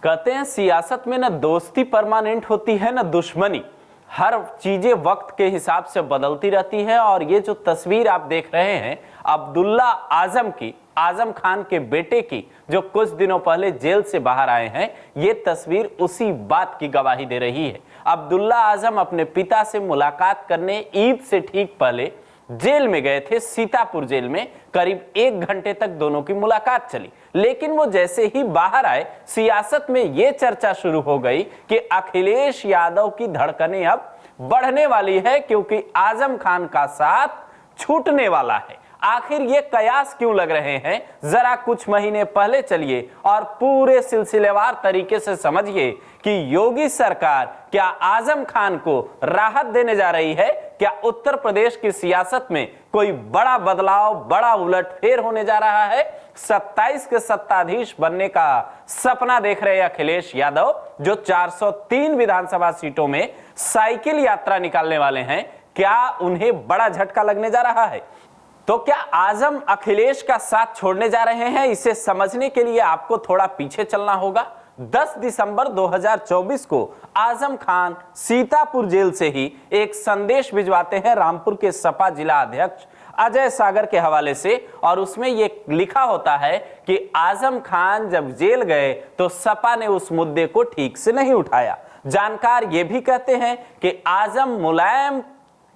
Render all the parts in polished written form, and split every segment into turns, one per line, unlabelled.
कहते हैं सियासत में न दोस्ती परमानेंट होती है न दुश्मनी। हर चीजें वक्त के हिसाब से बदलती रहती है और ये जो तस्वीर आप देख रहे हैं अब्दुल्ला आजम की, आजम खान के बेटे की, जो कुछ दिनों पहले जेल से बाहर आए हैं, ये तस्वीर उसी बात की गवाही दे रही है। अब्दुल्ला आजम अपने पिता से मुलाकात करने ईद से ठीक पहले जेल में गए थे। सीतापुर जेल में करीब 1 घंटे तक दोनों की मुलाकात चली, लेकिन वो जैसे ही बाहर आए सियासत में ये चर्चा शुरू हो गई कि अखिलेश यादव की धड़कनें अब बढ़ने वाली है क्योंकि आजम खान का साथ छूटने वाला है। आखिर ये कयास क्यों लग रहे हैं, जरा कुछ महीने पहले चलिए और पूरे सिलसिलेवार तरीके से समझिए कि योगी सरकार क्या आजम खान को राहत देने जा रही है। क्या उत्तर प्रदेश की सियासत में कोई बड़ा बदलाव, बड़ा उलटफेर होने जा रहा है। 27 के सत्ताधीश बनने का सपना देख रहे अखिलेश यादव, जो 403 विधानसभा सीटों में साइकिल यात्रा निकालने वाले हैं, क्या उन्हें बड़ा झटका लगने जा रहा है। तो क्या आजम अखिलेश का साथ छोड़ने जा रहे हैं, इसे समझने के लिए आपको थोड़ा पीछे चलना होगा। 10 दिसंबर 2024 को आजम खान सीतापुर जेल से ही एक संदेश भिजवाते हैं रामपुर के सपा जिला अध्यक्ष अजय सागर के हवाले से, और उसमें यह लिखा होता है कि आजम खान जब जेल गए तो सपा ने उस मुद्दे को ठीक से नहीं उठाया। जानकार ये भी कहते हैं कि आजम मुलायम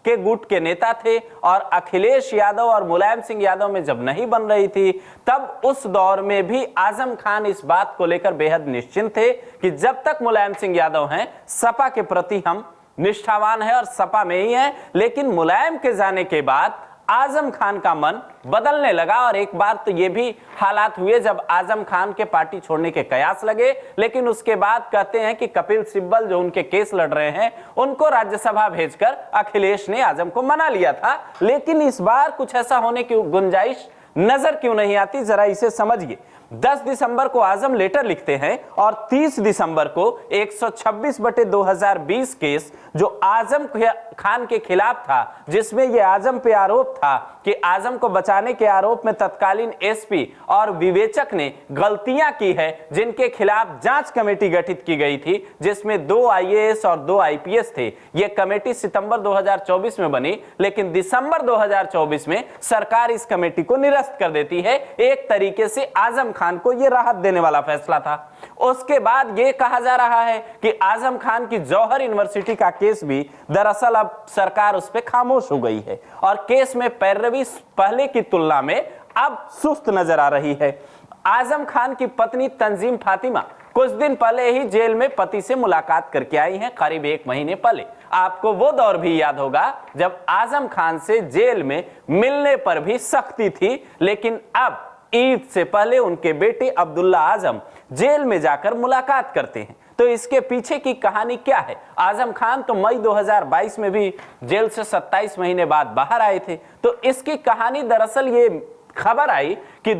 के गुट के नेता थे और अखिलेश यादव और मुलायम सिंह यादव में जब नहीं बन रही थी तब उस दौर में भी आजम खान इस बात को लेकर बेहद निश्चिंत थे कि जब तक मुलायम सिंह यादव हैं सपा के प्रति हम निष्ठावान हैं और सपा में ही हैं। लेकिन मुलायम के जाने के बाद आजम खान का मन बदलने लगा और एक बार तो ये भी हालात हुए जब आजम खान के पार्टी छोड़ने के कयास लगे। लेकिन उसके बाद कहते हैं कि कपिल सिब्बल जो उनके केस लड़ रहे हैं उनको राज्यसभा भेजकर अखिलेश ने आजम को मना लिया था। लेकिन इस बार कुछ ऐसा होने की गुंजाइश नजर क्यों नहीं आती, जरा इसे समझिए। 10 दिसंबर को आजम लेटर लिखते हैं और 30 दिसंबर को 126/2020 केस जो आजम खान के खिलाफ था, जिसमें यह आजम पे आरोप था कि आजम को बचाने के आरोप में तत्कालीन एसपी और विवेचक ने गलतियां की है, जिनके खिलाफ जांच कमेटी गठित की गई थी जिसमें 2 आईएएस और 2 आईपीएस थे। यह कमेटी सितंबर 2024 में बनी, लेकिन दिसंबर 2024 में सरकार इस कमेटी को निरस्त कर देती है। एक तरीके से आजम खान को यह राहत देने वाला फैसला था। उसके बाद यह कहा जा रहा है कि आजम खान की जौहर यूनिवर्सिटी का केस भी दरअसल अब सरकार उस पर खामोश हो गई है और केस में पैरवी पहले की तुलना में अब सुस्त नजर आ रही है। आजम खान की पत्नी तंजीम फातिमा कुछ दिन पहले ही जेल में पति से मुलाकात करके आई हैं, करीब 1 महीने पहले। आपको वो दौर भी याद होगा जब आजम खान से जेल में मिलने पर भी सख्ती थी, लेकिन अब ईद से पहले उनके बेटे अब्दुल्ला आजम जेल में जाकर मुलाकात करते हैं। तो इसके पीछे की कहानी क्या है। आजम खान तो मई 2022 में भी जेल से 27 महीने बाद बाहर आए थे। तो इसकी कहानी दरअसल ये खबर आई कि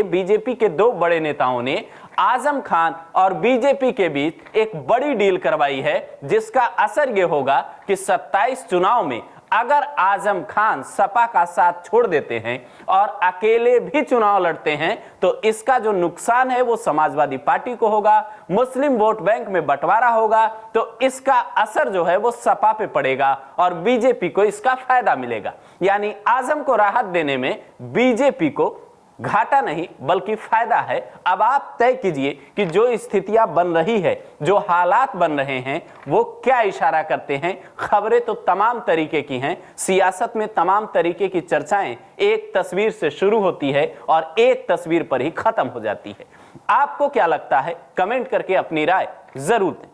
बीजेपी के 2 बड़े नेताओं ने आजम खान और बीजेपी के बीच एक बड़ी डील करवाई है, जिसका असर यह होगा कि 27 चुनाव में अगर आजम खान सपा का साथ छोड़ देते हैं और अकेले भी चुनाव लड़ते हैं तो इसका जो नुकसान है वो समाजवादी पार्टी को होगा, मुस्लिम वोट बैंक में बंटवारा होगा, तो इसका असर जो है वो सपा पे पड़ेगा और बीजेपी को इसका फायदा मिलेगा। यानी आजम को राहत देने में बीजेपी को घाटा नहीं बल्कि फायदा है। अब आप तय कीजिए कि जो स्थितियां बन रही है, जो हालात बन रहे हैं, वो क्या इशारा करते हैं। खबरें तो तमाम तरीके की हैं, सियासत में तमाम तरीके की चर्चाएं एक तस्वीर से शुरू होती है और एक तस्वीर पर ही खत्म हो जाती है। आपको क्या लगता है, कमेंट करके अपनी राय जरूर दें।